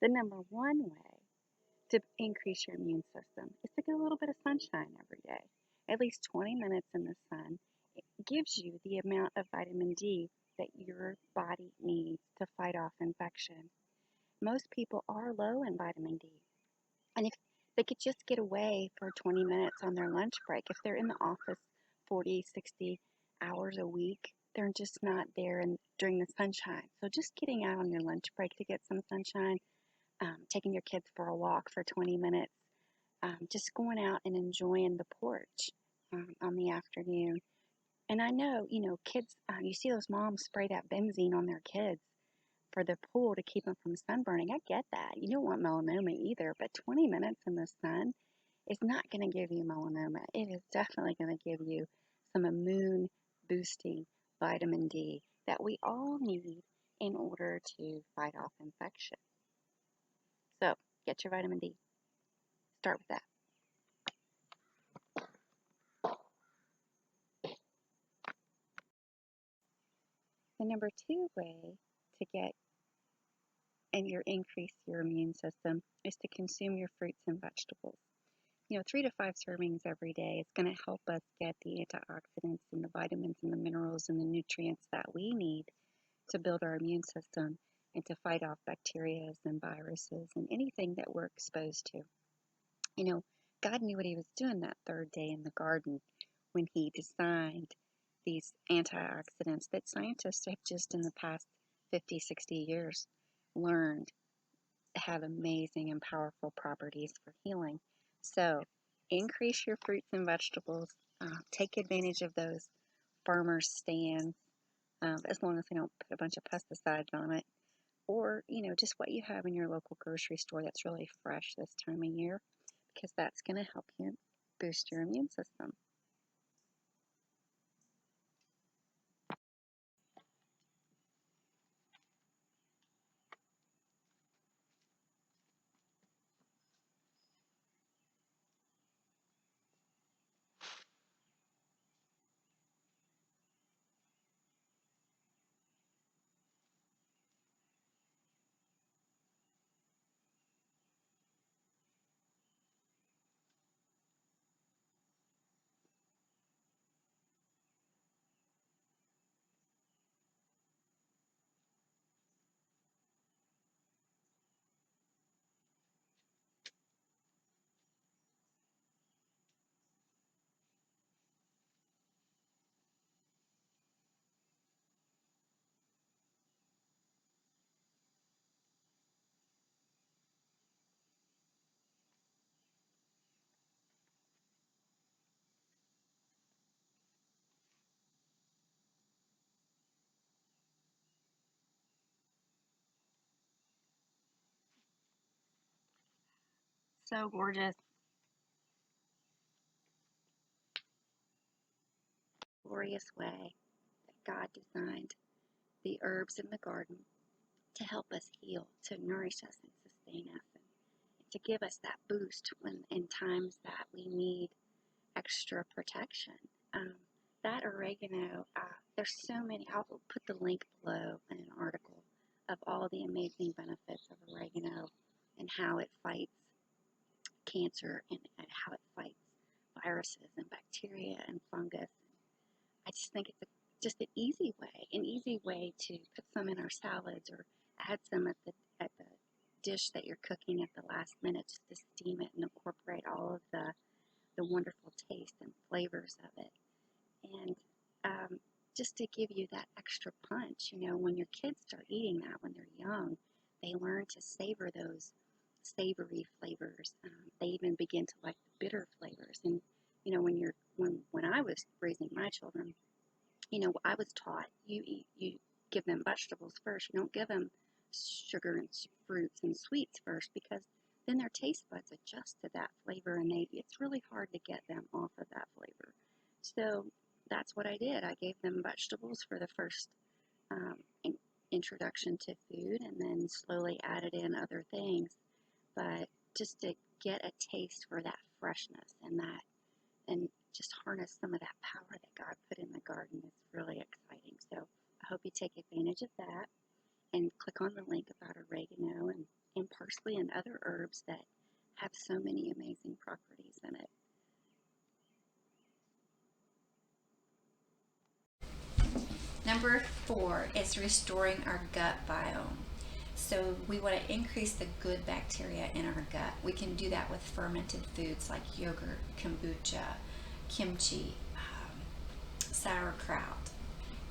The number one way to increase your immune system is to get a little bit of sunshine every day. At least 20 minutes in the sun gives you the amount of vitamin D that your body needs to fight off infection. Most people are low in vitamin D. And if they could just get away for 20 minutes on their lunch break, if they're in the office 40, 60 hours a week, they're just not there during the sunshine. So just getting out on your lunch break to get some sunshine, taking your kids for a walk for 20 minutes, just going out and enjoying the porch on the afternoon. And I know, kids, you see those moms spray that benzene on their kids for the pool to keep them from sunburning. I get that. You don't want melanoma either, but 20 minutes in the sun is not going to give you melanoma. It is definitely going to give you some immune boosting vitamin D that we all need in order to fight off infection. So get your vitamin D. Start with that. The number two way to get and increase your immune system is to consume your fruits and vegetables. 3 to 5 servings every day is going to help us get the antioxidants and the vitamins and the minerals and the nutrients that we need to build our immune system and to fight off bacteria and viruses and anything that we're exposed to. God knew what he was doing that third day in the garden when he designed these antioxidants that scientists have just in the past 50, 60 years learned have amazing and powerful properties for healing. So increase your fruits and vegetables. Take advantage of those farmers' stands, as long as they don't put a bunch of pesticides on it. Or, just what you have in your local grocery store that's really fresh this time of year, because that's going to help you boost your immune system. So gorgeous. Glorious way that God designed the herbs in the garden to help us heal, to nourish us and sustain us, and to give us that boost when in times that we need extra protection. That oregano, there's so many. I'll put the link below in an article of all the amazing benefits of oregano and how it fights cancer and how it fights viruses and bacteria and fungus. I just think it's just an easy way to put some in our salads or add some at the dish that you're cooking at the last minute, just to steam it and incorporate all of the wonderful taste and flavors of it. And just to give you that extra punch, when your kids start eating that when they're young, they learn to savor those savory flavors. They even begin to like the bitter flavors. And when I was raising my children, I was taught you give them vegetables first. You don't give them sugar and fruits and sweets first, because then their taste buds adjust to that flavor, and it's really hard to get them off of that flavor. So that's what I did. I gave them vegetables for the first introduction to food, and then slowly added in other things. But just to get a taste for that freshness and just harness some of that power that God put in the garden is really exciting. So I hope you take advantage of that. and click on the link about oregano and parsley and other herbs that have so many amazing properties in it. Number 4 is restoring our gut biome. So we want to increase the good bacteria in our gut. We can do that with fermented foods like yogurt, kombucha, kimchi, sauerkraut,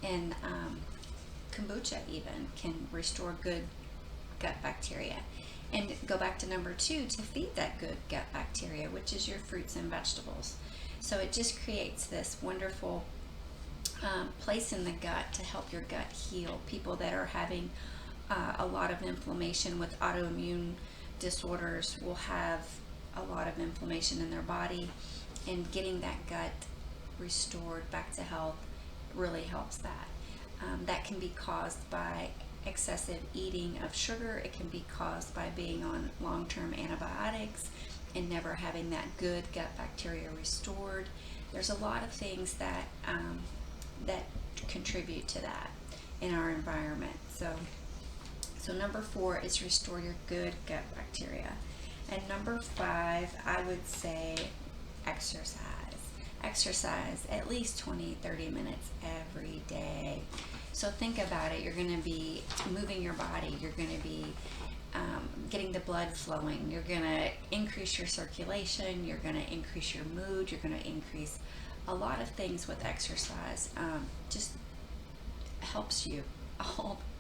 and kombucha even can restore good gut bacteria. And go back to number 2 to feed that good gut bacteria, which is your fruits and vegetables. So it just creates this wonderful place in the gut to help your gut heal. People that are having a lot of inflammation with autoimmune disorders will have a lot of inflammation in their body, and getting that gut restored back to health really helps that. That can be caused by excessive eating of sugar. It can be caused by being on long-term antibiotics and never having that good gut bacteria restored. There's a lot of things that that contribute to that in our environment. So number 4 is restore your good gut bacteria. And number 5, I would say exercise. Exercise at least 20-30 minutes every day. So think about it. You're going to be moving your body. You're going to be getting the blood flowing. You're going to increase your circulation. You're going to increase your mood. You're going to increase a lot of things with exercise. Just helps you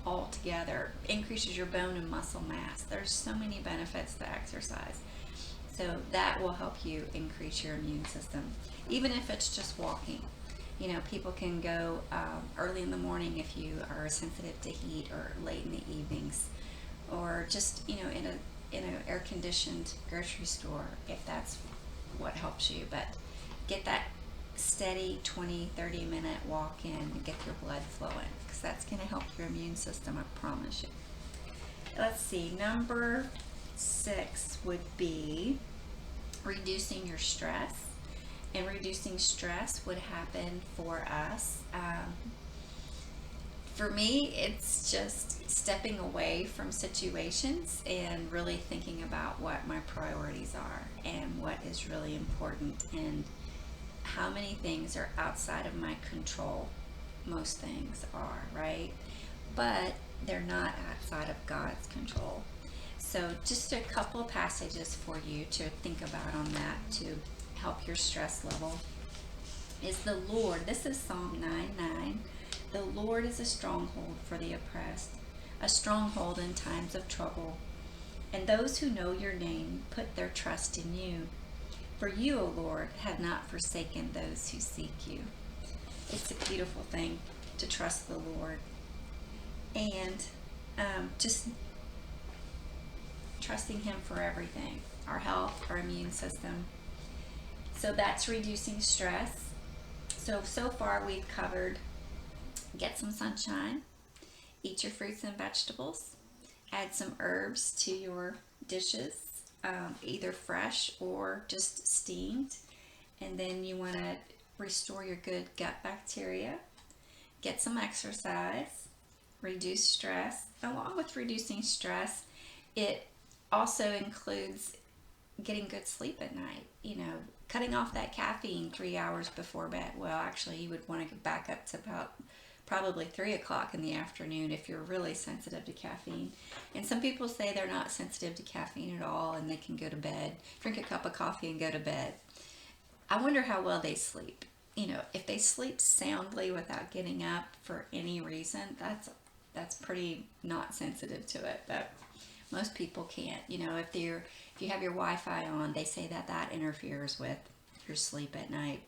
all together. Increases your bone and muscle mass. There's so many benefits to exercise. So that will help you increase your immune system, even if it's just walking. You know, people can go early in the morning if you are sensitive to heat, or late in the evenings, or just, you know, in an air-conditioned grocery store if that's what helps you. But get that steady 20-30 minute walk in and get your blood flowing, because that's going to help your immune system, I promise you. Let's see, number 6 would be reducing your stress. And reducing stress would happen for us. For me, it's just stepping away from situations and really thinking about what my priorities are and what is really important, and how many things are outside of my control. Most things are, right? But they're not outside of God's control. So just a couple passages for you to think about on that to help your stress level is the Lord. This is Psalm 9:9. The Lord is a stronghold for the oppressed, a stronghold in times of trouble. And those who know your name put their trust in you. For you, O Lord, have not forsaken those who seek you. It's a beautiful thing to trust the Lord. And just trusting Him for everything, our health, our immune system. So that's reducing stress. So far we've covered get some sunshine, eat your fruits and vegetables, add some herbs to your dishes, either fresh or just steamed. And then you want to restore your good gut bacteria, get some exercise, reduce stress. Along with reducing stress, it also includes getting good sleep at night. You know, cutting off that caffeine 3 hours before bed. Well, actually, you would want to get back up to about probably 3 o'clock in the afternoon if you're really sensitive to caffeine. And some people say they're not sensitive to caffeine at all and they can go to bed, drink a cup of coffee and go to bed. I wonder how well they sleep. You know, if they sleep soundly without getting up for any reason, that's pretty not sensitive to it. But most people can't. You know, if you have your Wi-Fi on, they say that interferes with your sleep at night.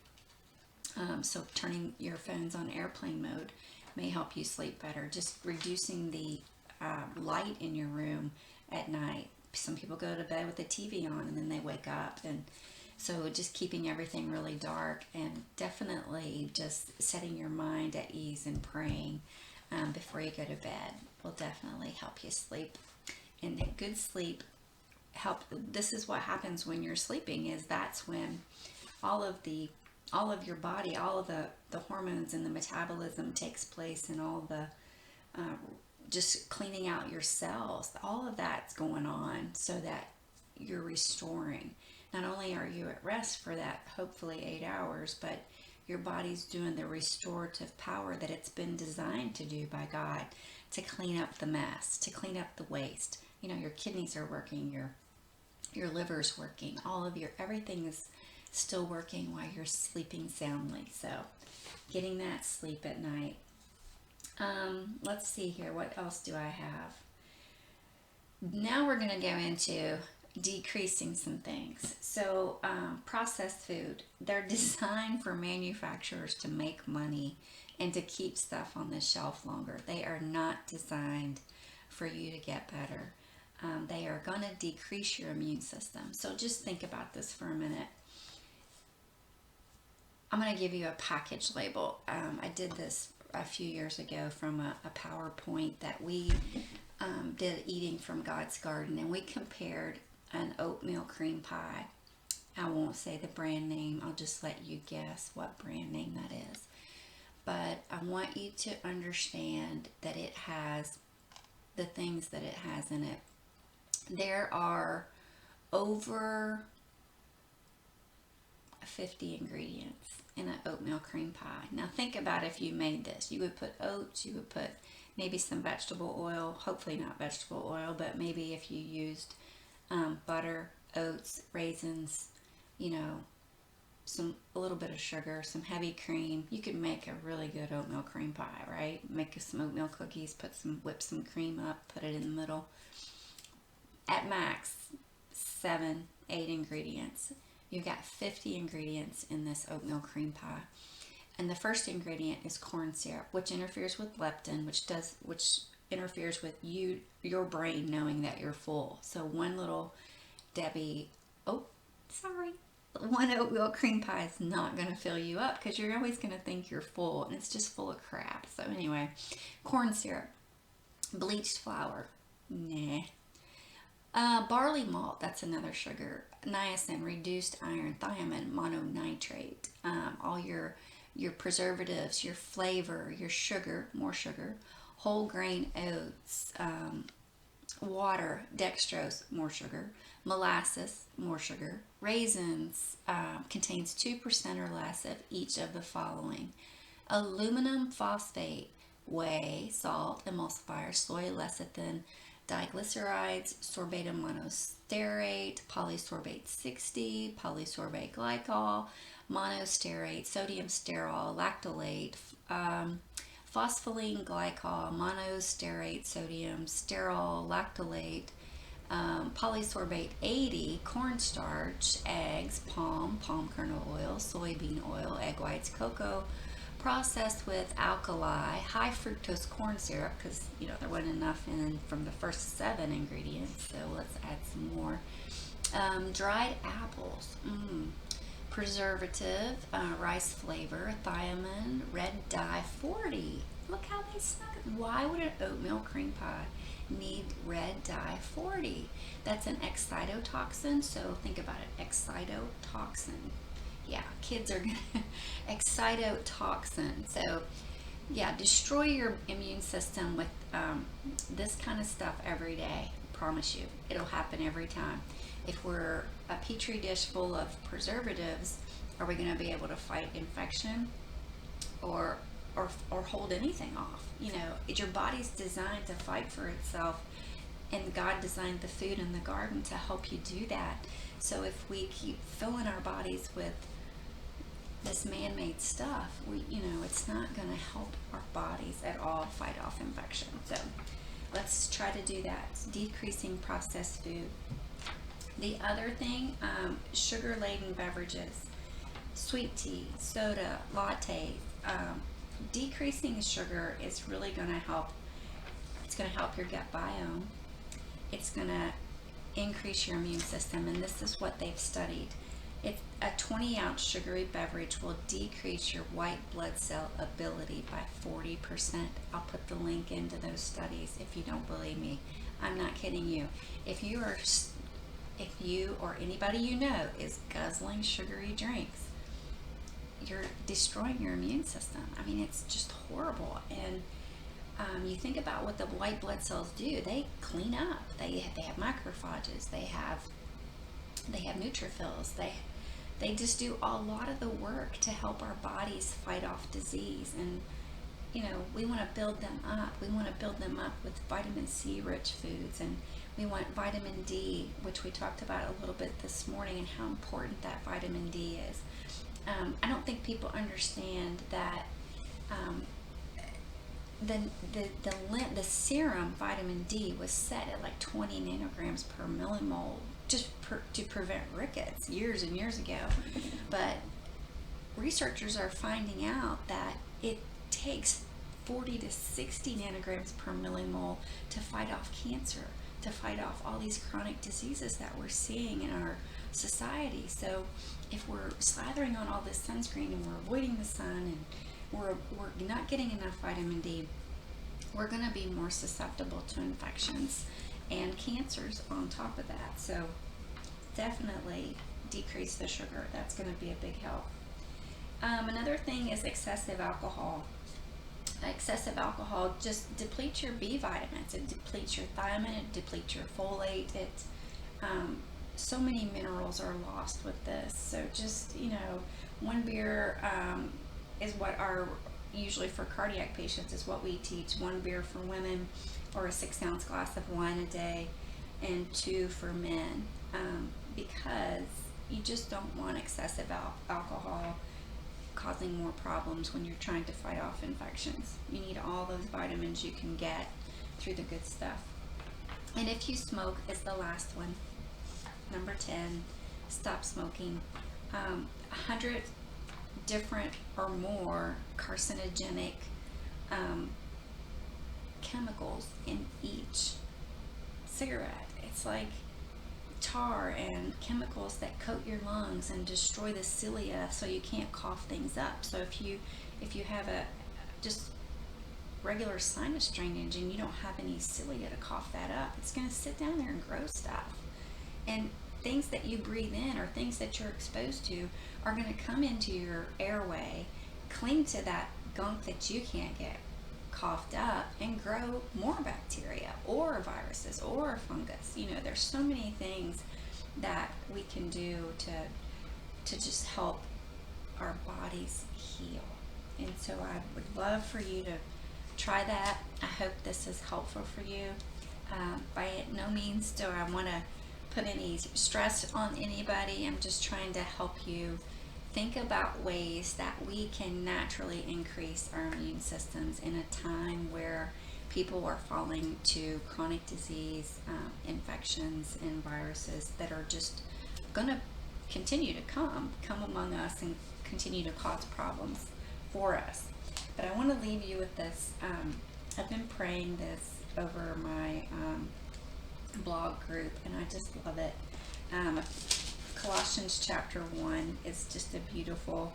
So turning your phones on airplane mode may help you sleep better. Just reducing the light in your room at night. Some people go to bed with the TV on and then they wake up, and so just keeping everything really dark, and definitely just setting your mind at ease and praying before you go to bed will definitely help you sleep. And good sleep this is what happens when you're sleeping, is that's when all of your body, all of the hormones and the metabolism takes place, and all just cleaning out your cells. All of that's going on so that you're restoring. Not only are you at rest for that hopefully 8 hours, but your body's doing the restorative power that it's been designed to do by God, to clean up the mess, to clean up the waste. You know, your kidneys are working, your liver's working, everything is still working while you're sleeping soundly. So getting that sleep at night. Let's see here, what else do I have? Now we're going to go into decreasing some things. So processed food, they're designed for manufacturers to make money and to keep stuff on the shelf longer. They are not designed for you to get better. They are going to decrease your immune system. So just think about this for a minute. I'm going to give you a package label. I did this a few years ago from a PowerPoint that we did eating from God's garden, and we compared an oatmeal cream pie. I won't say the brand name, I'll just let you guess what brand name that is. But I want you to understand that it has the things that it has in it. There are over 50 ingredients in an oatmeal cream pie. Now think about if you made this. You would put oats, you would put maybe some vegetable oil, hopefully not vegetable oil, but maybe if you used butter, oats, raisins, you know, a little bit of sugar, some heavy cream. You could make a really good oatmeal cream pie, right? Make some oatmeal cookies, whip some cream up, put it in the middle. At max, 7, 8 ingredients. You've got 50 ingredients in this oatmeal cream pie. And the first ingredient is corn syrup, which interferes with leptin, which interferes with your brain knowing that you're full. So one oatmeal cream pie is not going to fill you up because you're always going to think you're full, and it's just full of crap. So anyway, corn syrup, bleached flour, nah. Barley malt, that's another sugar. Niacin, reduced iron, thiamine, mononitrate. All your preservatives, your flavor, your sugar, more sugar. Whole grain oats, water, dextrose, more sugar. Molasses, more sugar. Raisins, contains 2% or less of each of the following. Aluminum phosphate, whey, salt, emulsifier, soy lecithin, diglycerides, sorbatum monostearate, polysorbate 60, polysorbate glycol, monostearate, sodium sterol, lactolate, phospholine glycol, monostearate, sodium sterol, lactolate, polysorbate 80, cornstarch, eggs, palm kernel oil, soybean oil, egg whites, cocoa, processed with alkali, high fructose corn syrup, because there wasn't enough in from the first 7 ingredients, so let's add some more. Dried apples, preservative, rice flavor, thiamine, red dye 40. Look how they snuck it. Why would an oatmeal cream pie need red dye 40? That's an excitotoxin, so think about it, excitotoxin. Yeah, kids are gonna excitotoxin. So yeah, destroy your immune system with this kind of stuff every day. Promise you, it'll happen every time. If we're a petri dish full of preservatives, are we going to be able to fight infection or hold anything off? Your body's designed to fight for itself, and God designed the food in the garden to help you do that. So if we keep filling our bodies with this man-made stuff, it's not going to help our bodies at all fight off infection. So let's try to do that. Decreasing processed food. The other thing, sugar-laden beverages, sweet tea, soda, latte. Decreasing the sugar is really going to help. It's going to help your gut biome. It's going to increase your immune system, and this is what they've studied. A 20-ounce sugary beverage will decrease your white blood cell ability by 40%. I'll put the link into those studies if you don't believe me. I'm not kidding you. If you or anybody you know is guzzling sugary drinks, you're destroying your immune system. I mean, it's just horrible. And You think about what the white blood cells do. They clean up. They have macrophages. They have neutrophils. They just do a lot of the work to help our bodies fight off disease. And we want to build them up. We want to build them up with vitamin C rich foods, and we want vitamin D, which we talked about a little bit this morning, and how important that vitamin D is. I don't think people understand that the serum vitamin D was set at like 20 nanograms per millimole to prevent rickets years and years ago. But researchers are finding out that it takes 40 to 60 nanograms per millimole to fight off cancer, to fight off all these chronic diseases that we're seeing in our society. So if we're slathering on all this sunscreen and we're avoiding the sun and we're not getting enough vitamin D, we're going to be more susceptible to infections and cancers on top of that. So definitely decrease the sugar. That's going to be a big help. Another thing is excessive alcohol. Excessive alcohol just depletes your B vitamins. It depletes your thiamine. It depletes your folate. So many minerals are lost with this. So just, one beer is what our, usually for cardiac patients, is what we teach. 1 beer for women, or a 6-ounce glass of wine a day, and 2 for men, because you just don't want excessive alcohol causing more problems when you're trying to fight off infections. You need all those vitamins you can get through the good stuff. And if you smoke, is the last one. Number 10, stop smoking. 100 different or more carcinogenic chemicals in each cigarette. It's like tar and chemicals that coat your lungs and destroy the cilia, so you can't cough things up. So if you have a just regular sinus drainage and you don't have any cilia to cough that up, it's going to sit down there and grow stuff. And things that you breathe in or things that you're exposed to are going to come into your airway, cling to that gunk that you can't get coughed up, and grow more bacteria or viruses or fungus. There's so many things that we can do to just help our bodies heal. And so I would love for you to try that. I hope this is helpful for you. By no means do I want to put any stress on anybody. I'm just trying to help you think about ways that we can naturally increase our immune systems in a time where people are falling to chronic disease, infections, and viruses that are just going to continue to come among us and continue to cause problems for us. But I want to leave you with this. I've been praying this over my blog group, and I just love it. Colossians chapter 1 is just a beautiful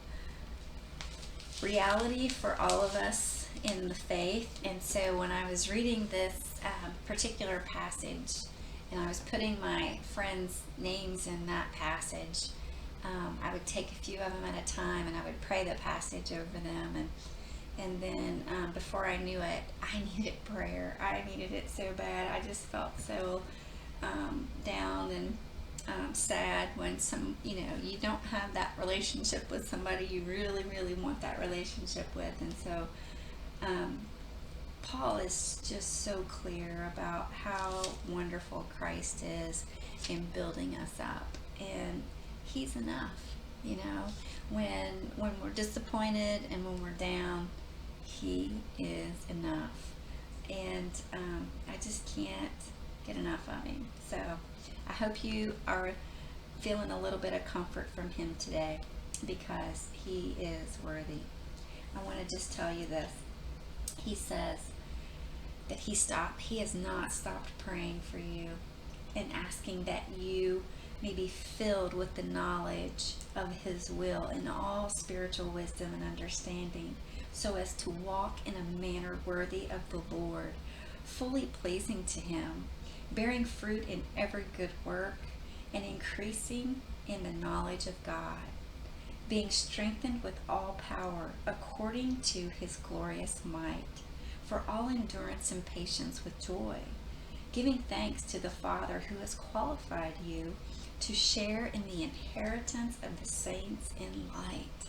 reality for all of us in the faith. And so when I was reading this particular passage, and I was putting my friends' names in that passage, I would take a few of them at a time, and I would pray the passage over them. And then before I knew it, I needed prayer. I needed it so bad. I just felt so down and sad when you don't have that relationship with somebody you really, really want that relationship with. And so Paul is just so clear about how wonderful Christ is in building us up, and he's enough. When we're disappointed and when we're down, he is enough. And I just can't get enough of him. So I hope you are feeling a little bit of comfort from him today, because he is worthy. I want to just tell you this. He says that he has not stopped praying for you and asking that you may be filled with the knowledge of his will in all spiritual wisdom and understanding, so as to walk in a manner worthy of the Lord, fully pleasing to him, bearing fruit in every good work, and increasing in the knowledge of God, being strengthened with all power according to his glorious might, for all endurance and patience with joy, giving thanks to the Father who has qualified you to share in the inheritance of the saints in light.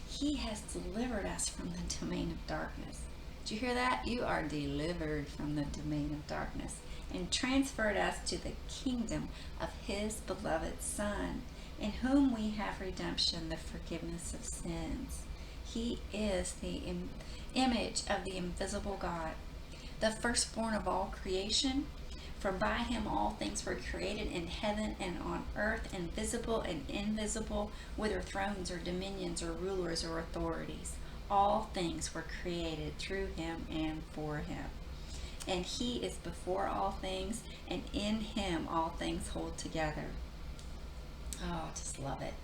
He has delivered us from the domain of darkness. Did you hear that? You are delivered from the domain of darkness and transferred us to the kingdom of his beloved Son, in whom we have redemption, the forgiveness of sins. He is the image of the invisible God, the firstborn of all creation. For by him all things were created in heaven and on earth, and visible and invisible, whether thrones or dominions or rulers or authorities. All things were created through him and for him. And he is before all things, and in him all things hold together. Oh, I just love it.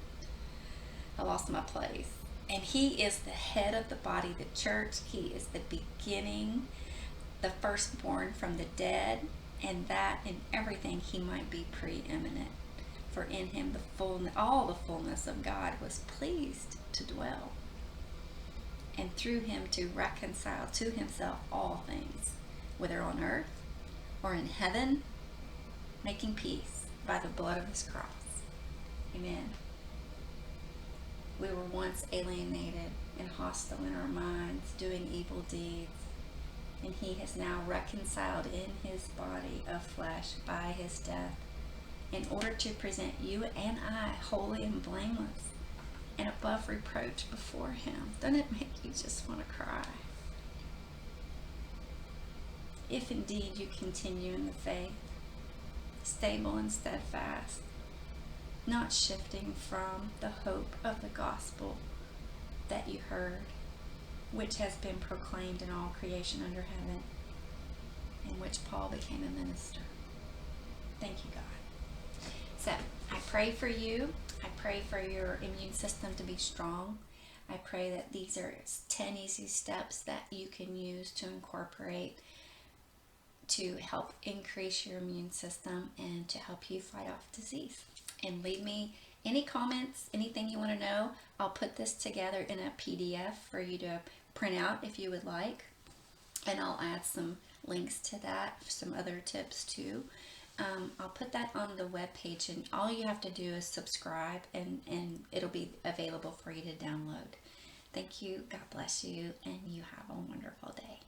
I lost my place. And he is the head of the body, the church. He is the beginning, the firstborn from the dead, and that in everything he might be preeminent. For in him all the fullness of God was pleased to dwell, and through him to reconcile to himself all things, whether on earth or in heaven, making peace by the blood of his cross. Amen. We were once alienated and hostile in our minds, doing evil deeds, and he has now reconciled in his body of flesh by his death, in order to present you and I holy and blameless and above reproach before him. Doesn't it make you just want to cry? If indeed you continue in the faith, stable and steadfast, not shifting from the hope of the gospel that you heard, which has been proclaimed in all creation under heaven, in which Paul became a minister. Thank you, God. So I pray for you. I pray for your immune system to be strong. I pray that these are 10 easy steps that you can use to incorporate to help increase your immune system and to help you fight off disease. And leave me any comments, anything you want to know. I'll put this together in a PDF for you to print out if you would like. And I'll add some links to that, some other tips too. I'll put that on the webpage, and all you have to do is subscribe, and it'll be available for you to download. Thank you. God bless you, and you have a wonderful day.